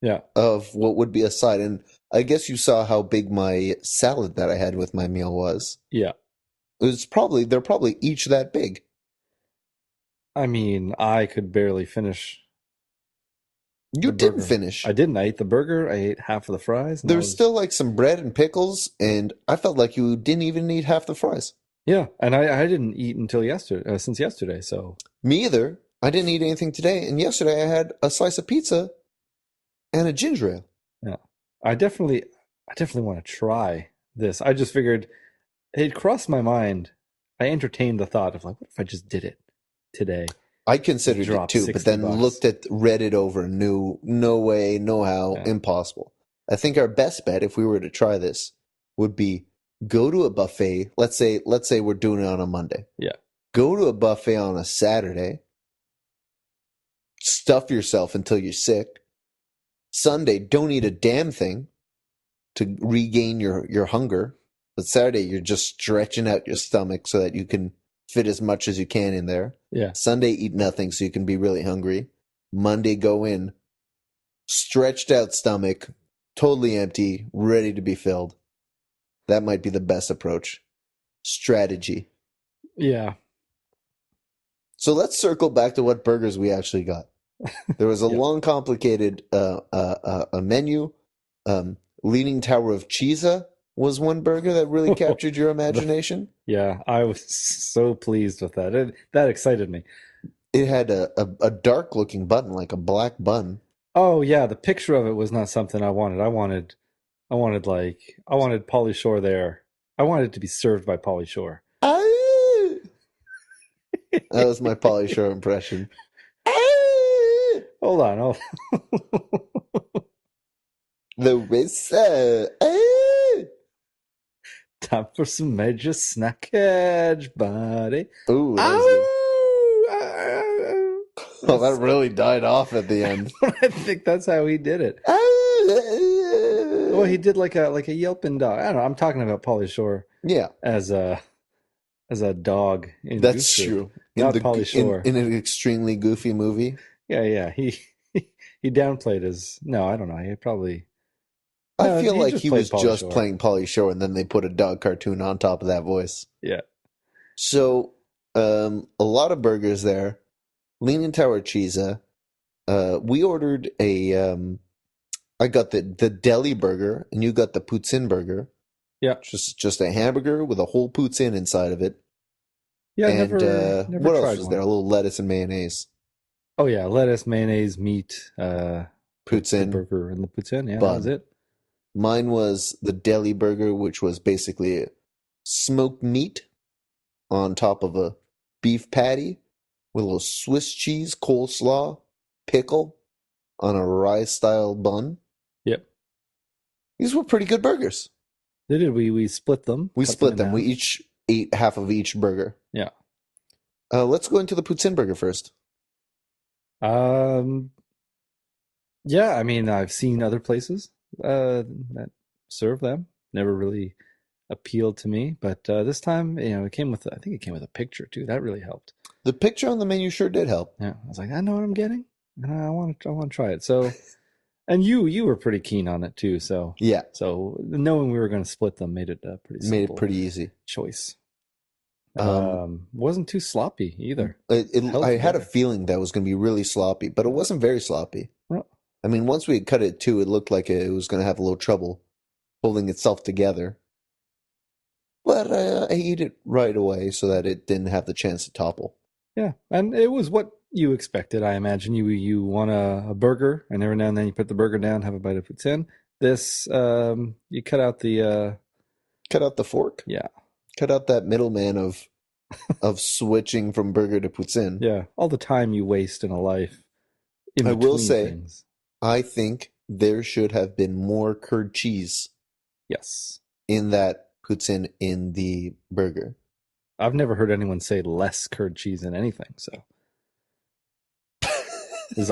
Yeah. of what would be a side. And I guess you saw how big my salad that I had with my meal was. Yeah. They're probably each that big. I mean, I could barely finish You the didn't burger. I finish. didn't. I ate the burger. I ate half of the fries, and that There's was still like some bread and pickles, and I felt like you didn't even eat half the fries. yeah. And I didn't eat until yesterday, since yesterday. So Me either. I didn't eat anything today, and yesterday I had a slice of pizza and a ginger ale. yeah, I definitely want to try this. I just figured it crossed my mind. I entertained the thought of like, what if I just did it today? I Just considered it drop too, but 60 then bucks. read it over, and knew no way, no how, Yeah. impossible. I think our best bet, if we were to try this, would be go to a buffet. Let's say we're doing it on a Monday. Yeah. Go to a buffet on a Saturday, stuff yourself until you're sick. Sunday, don't eat a damn thing to regain your hunger. But Saturday, you're just stretching out your stomach so that you can fit as much as you can in there. Yeah. Sunday, eat nothing so you can be really hungry. Monday, go in, stretched out stomach, totally empty, ready to be filled. That might be the best approach. Strategy. Yeah. So let's circle back to what burgers we actually got. There was a Yeah. long, complicated a menu. Leaning Tower of Cheesa was one burger that really captured your The- imagination. yeah. I was so pleased with that. That excited me. It had a dark looking bun, like a black bun. Oh yeah, the picture of it was not something I wanted. I wanted Pauly Shore there. I wanted it to be served by Pauly Shore. Ah! That was my Pauly Shore impression. Ah! Hold on, hold The whistle. Ah! time for some major snackage, buddy. Ooh, that was good. Ow! Ow! Oh, That's that so, really died off at the end. I think that's how he did it. Well, he Ah! did like a yelping dog. I don't know. I'm talking about Pauly Shore Yeah, as a dog in Goof that's Troop, true. not Pauly Shore. In an extremely goofy movie. Yeah, yeah. He downplayed his. No, I don't know. He probably I no. feel He like just he played was Pauly just Shore. playing Pauly Shore, and then they put a dog cartoon on top of that voice. Yeah, So, a lot of burgers there. Leaning Tower Cheesa. We ordered I got the deli burger, and you got the poutine burger. yeah, Just a hamburger with a whole poutine inside of it. yeah. And Never what else tried was there? one. A little lettuce and mayonnaise. Oh yeah, lettuce, mayonnaise, meat, the Poutine burger and the poutine. Yeah, that was bun. it. Mine was the deli burger, which was basically smoked meat on top of a beef patty with a little Swiss cheese, coleslaw, pickle on a rye style bun. Yep, These were pretty good burgers. they did. We split them, We cut them split in them. We half. each ate half of each burger. Yeah. Let's go into the poutine burger first. Um. Yeah. I mean, I've seen other places that serve them. Never really appealed to me, but this time, it came with. I think it came with a picture too. That really helped. The picture on the menu sure did help. Yeah, I was like, I know what I'm getting, and I want to try it. So, and you were pretty keen on it too. Yeah, Knowing we were going to split them made it a pretty made it simple pretty easy. choice. Um, Wasn't too sloppy either. I Held had a together. feeling that was going to be really sloppy, but it wasn't very sloppy. Well, I mean, once we had cut it too, it looked like it was going to have a little trouble holding itself together. But I ate it right away so that it didn't have the chance to topple. yeah, and it was what you expected. I imagine you want a burger, and every now and then you put the burger down, have a bite of poutine. This you cut out the Cut out the fork. yeah Cut out that middleman of switching from burger to poutine. yeah all the time you waste in a life in I will between say, things. I think there should have been more curd cheese Yes. in that poutine in the burger. I've never heard anyone say less curd cheese in anything, so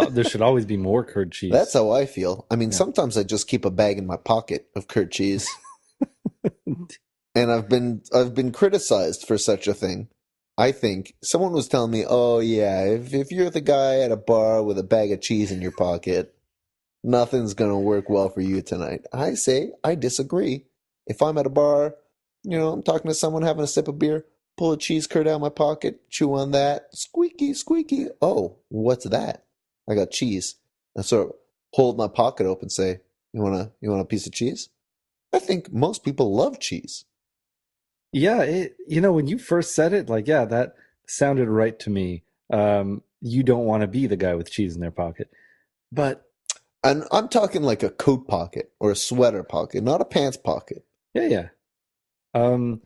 there should always be more curd That's cheese. how I feel. I mean, Yeah. sometimes I just keep a bag in my pocket of curd cheese, and I've been criticized for such a thing. I think someone was telling me, "Oh yeah, if you're the guy at a bar with a bag of cheese in your pocket, Nothing's gonna work well for you tonight. I say I disagree. If I'm at a bar, I'm talking to someone having a sip of beer, pull a cheese curd out of my pocket, chew on that, squeaky, squeaky. Oh, what's that? I got cheese. And sort of hold my pocket open, say, you want a piece of cheese? I think most people love cheese. Yeah, when you first said it, like, yeah, that sounded right to me. You don't want to be the guy with cheese in their pocket. But And I'm talking like a coat pocket or a sweater pocket, not a pants pocket. yeah, yeah. Um,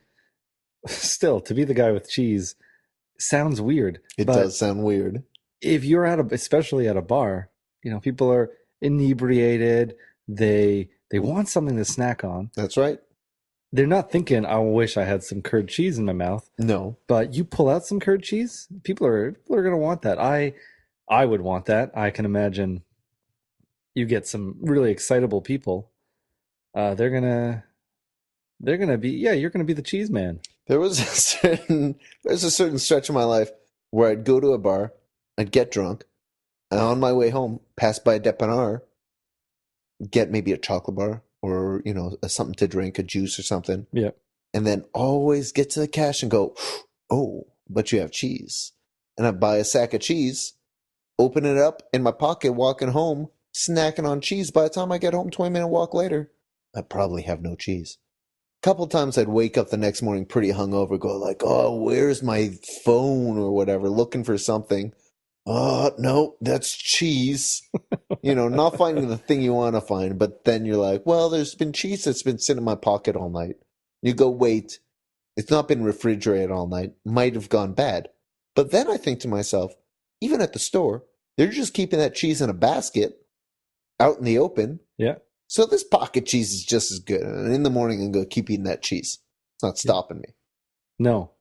Still, to be the guy with cheese sounds weird. It does But sound weird. if you're especially at a bar, people are inebriated. They want something to snack on. That's right. They're not thinking, I wish I had some curd cheese in my mouth. No, But you pull out some curd cheese, people are gonna want that. I would want that. I can imagine you get some really excitable people. They're gonna be, yeah, you're gonna be the cheese man. there was a certain stretch of my life where I'd go to a bar, I'd get drunk, and on my way home, pass by a dépanneur, get maybe a chocolate bar or something to drink, a juice or something, Yeah. and then always get to the cash and go, oh, but you have cheese, and I buy a sack of cheese, open it up in my pocket, walking home, snacking on cheese. By the time I get home, 20-minute walk later, I probably have no cheese. Couple times I'd wake up the next morning pretty hungover, go like, "Oh, where's my phone or whatever?" Looking for something. Oh, no, that's cheese. Not finding the thing you want to find, but then you're like, "Well, there's been cheese that's been sitting in my pocket all night." You go, "Wait, it's not been refrigerated all night. Might have gone bad." But then I think to myself, even at the store, they're just keeping that cheese in a basket out in the open. Yeah. So this pocket cheese is just as good. And in the morning, I'm going to keep eating that cheese. It's not Yeah. stopping me. No.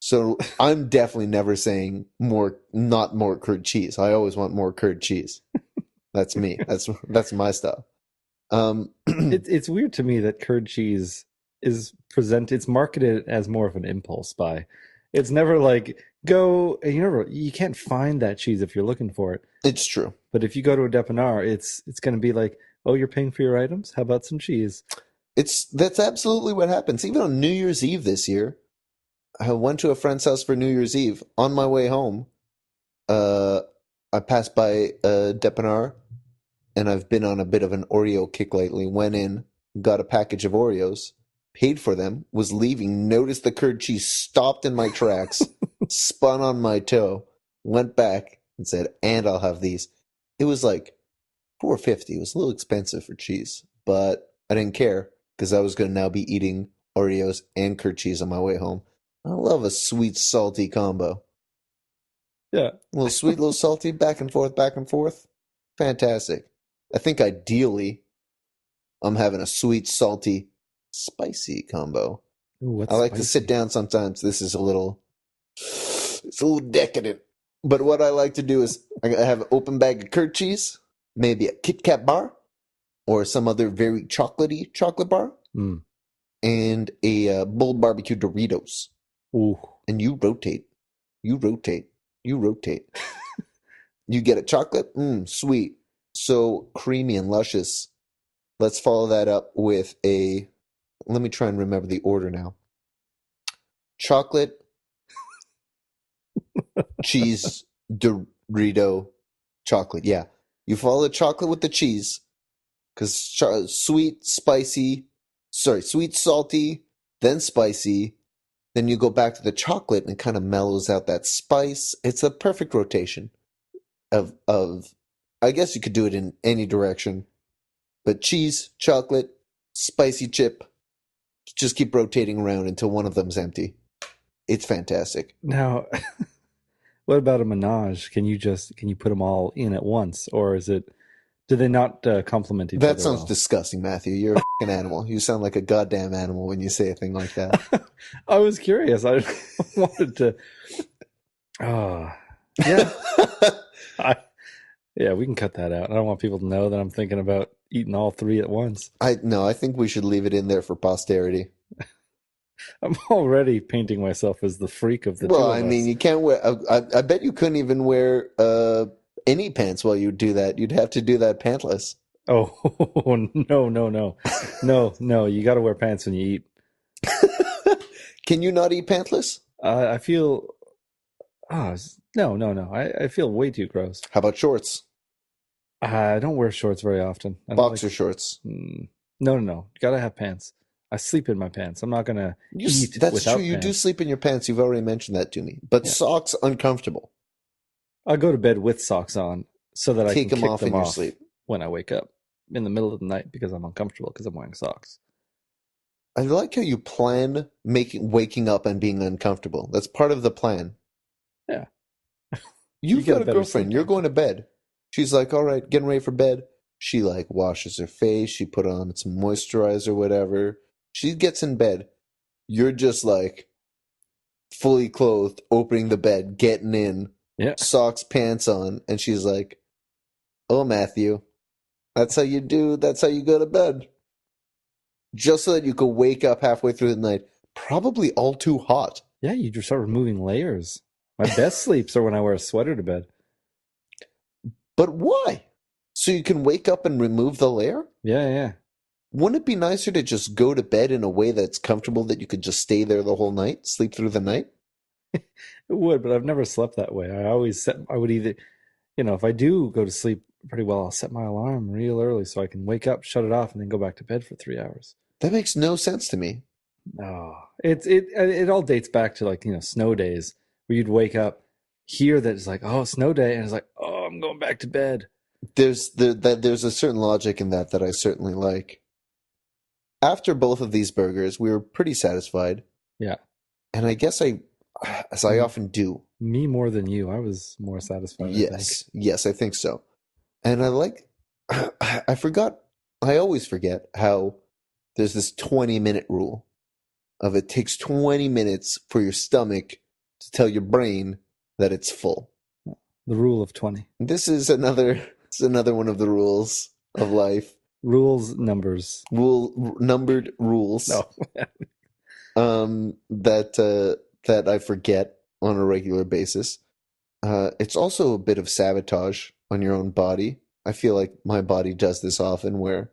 So I'm definitely never saying not more curd cheese. I always want more curd cheese. That's me. That's my style. Um, It's weird to me that curd cheese it's marketed as more of an impulse buy. It's never like go, and you can't find that cheese if you're looking for it. it's true. But if you go to a dépanneur, it's going to be like, oh, you're paying for your items? How about some cheese? That's absolutely what happens. Even on New Year's Eve this year, I went to a friend's house for New Year's Eve. On my way home, uh, I passed by a dépanneur, and I've been on a bit of an Oreo kick lately. Went in, got a package of Oreos, paid for them, was leaving, noticed the curd cheese, stopped in my tracks, spun on my toe, went back and said, "And I'll have these." It was like 4.50. It was a little expensive for cheese, but I didn't care because I was going to now be eating Oreos and curd cheese on my way home. I love a sweet salty combo. Yeah. A little sweet, a little salty, back and forth, back and forth. Fantastic. I think ideally I'm having a sweet, salty, spicy combo. Ooh, I what's like to sit spicy? down sometimes. It's a little decadent. But what I like to do is I have an open bag of curd cheese, maybe a Kit Kat bar, or some other very chocolatey chocolate bar, Mm. and a bowl barbecue Doritos. Ooh. And you rotate, you rotate, you rotate. You get a chocolate, sweet, so creamy and luscious. Let's follow that up with let me try and remember the order now. Chocolate, cheese, Dorito, chocolate. Yeah. You follow the chocolate with the cheese because sweet, salty, then spicy. Then you go back to the chocolate and it kind of mellows out that spice. It's a perfect rotation of I guess you could do it in any direction. But cheese, chocolate, spicy chip, just keep rotating around until one of them's empty. It's fantastic. Now, what about a menage? Can you put them all in at once, or do they not complement each That other sounds well? disgusting, Matthew. You're a fucking animal. You sound like a goddamn animal when you say a thing like that. I was curious. I wanted to. Oh, yeah. I, yeah, we can cut that out. I don't want people to know that I'm thinking about eating all three at once. I no, I think we should leave it in there for posterity. I'm already painting myself as the freak of the Well, two I of mean, us. you can't wear. I bet you couldn't even wear any pants while you do that. You'd have to do that pantless. Oh, no, no, no. No, no, you got to wear pants when you eat. Can you not eat pantless? I feel, no, no, no. I feel way too gross. How about shorts? I don't wear shorts very often. I don't like, Boxer shorts. no, no, no. You got to have pants. I sleep in my pants. I'm not going to eat That's true. without You do pants. sleep in your pants. You've already mentioned that to me. But Yeah. socks, uncomfortable. I'll go to bed with socks on so that I Take can them kick off them in your off sleep. when I wake up in the middle of the night because I'm uncomfortable because I'm wearing socks. I like how you plan making waking up and being uncomfortable. That's part of the plan. Yeah. You You've get a got a better girlfriend. sleep, You're don't going you? to bed. She's like, all right, getting ready for bed. She like washes her face. She put on some moisturizer, whatever. She gets in bed. You're just like fully clothed, opening the bed, getting in, Yeah. socks, pants on, and she's like, "Oh, Matthew, that's how you do. That's how you go to bed." Just so that you could wake up halfway through the night, probably all too hot. Yeah, you just start removing layers. My best sleeps are when I wear a sweater to bed. But why? So you can wake up and remove the layer? Yeah, yeah. Wouldn't it be nicer to just go to bed in a way that's comfortable that you could just stay there the whole night, sleep through the night? It would, but I've never slept that way. I would either, if I do go to sleep pretty well, I'll set my alarm real early so I can wake up, shut it off, and then go back to bed for 3 hours. That makes no sense to me. Oh, it all dates back to like, snow days where you'd wake up, hear that it's like, oh, snow day, and it's like, oh, I'm going back to bed. There's a certain logic in that I certainly like. After both of these burgers, we were pretty satisfied, Yeah. and I guess as I M- often do, Me more than you. I was more satisfied, I think. yes, I think so. And I like, I forgot, I always forget how there's this 20-minute rule of it takes 20 minutes for your stomach to tell your brain that it's full. The rule of 20. This is another one of the rules of life. Rules, numbers. Numbered rules No. that I forget on a regular basis. It's also a bit of sabotage on your own body. I feel like my body does this often where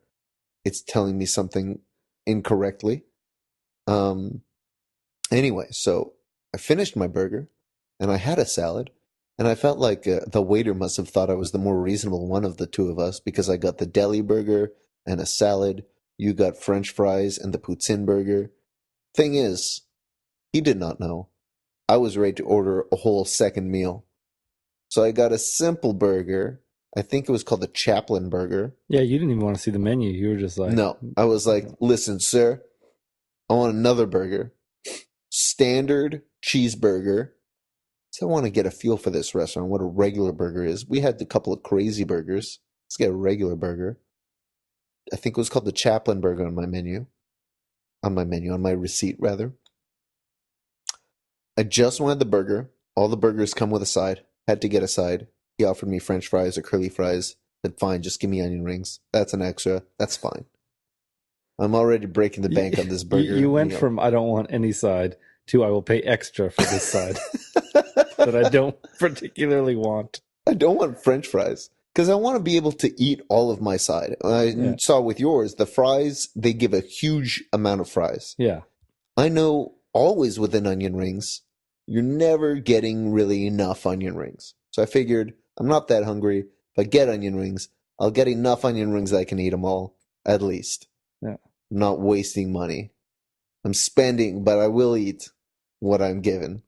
it's telling me something incorrectly. Um, anyway, so I finished my burger and I had a salad, and I felt like the waiter must have thought I was the more reasonable one of the two of us because I got the deli burger and a salad. You got French fries and the poutine burger. Thing is, he did not know. I was ready to order a whole second meal. So I got a simple burger. I think it was called the Chaplin burger. Yeah, you didn't even want to see the menu. You were just like, No, I was like, listen, sir, I want another burger. Standard cheeseburger. So I want to get a feel for this restaurant, what a regular burger is. We had a couple of crazy burgers. Let's get a regular burger. I think it was called the Chaplin burger on my menu. On my receipt, rather. I just wanted the burger. All the burgers come with a side. Had to get a side. He offered me French fries or curly fries. Said, fine, just give me onion rings. That's an extra. That's fine. I'm already breaking the you, bank on this you burger went meal. from I don't want any side to I will pay extra for this side that I don't particularly want. I don't want French fries because I want to be able to eat all of my side. I Yeah. saw with yours, the fries, they give a huge amount of fries. Yeah. I know always within onion rings, you're never getting really enough onion rings. So I figured I'm not that hungry. If I get onion rings, I'll get enough onion rings that I can eat them all, at least. Yeah. I'm not wasting money. I'm spending, but I will eat what I'm given.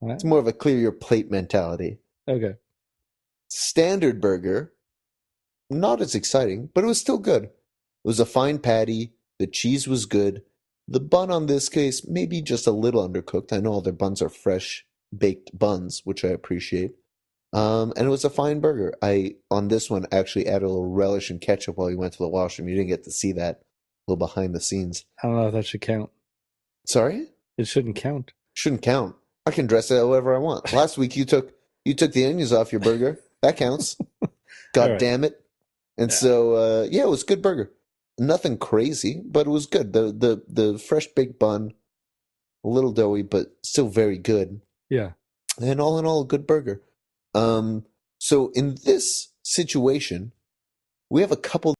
All right. It's more of a clear your plate mentality. Okay. Standard burger, not as exciting, but it was still good. It was a fine patty. The cheese was good. The bun on this case, maybe just a little undercooked. I know all their buns are fresh baked buns, which I appreciate. And it was a fine burger. I, on this one, actually added a little relish and ketchup while we went to the washroom. You didn't get to see that. A little behind the scenes. I don't know if that should count. Sorry? It shouldn't count. Shouldn't count. I can dress it however I want. Last week you took the onions off your burger. That counts. All God right. damn it. And Yeah. so yeah, it was a good burger. Nothing crazy, but it was good. The fresh baked bun, a little doughy, but still very good. Yeah. And all in all, a good burger. Um, So in this situation, we have a couple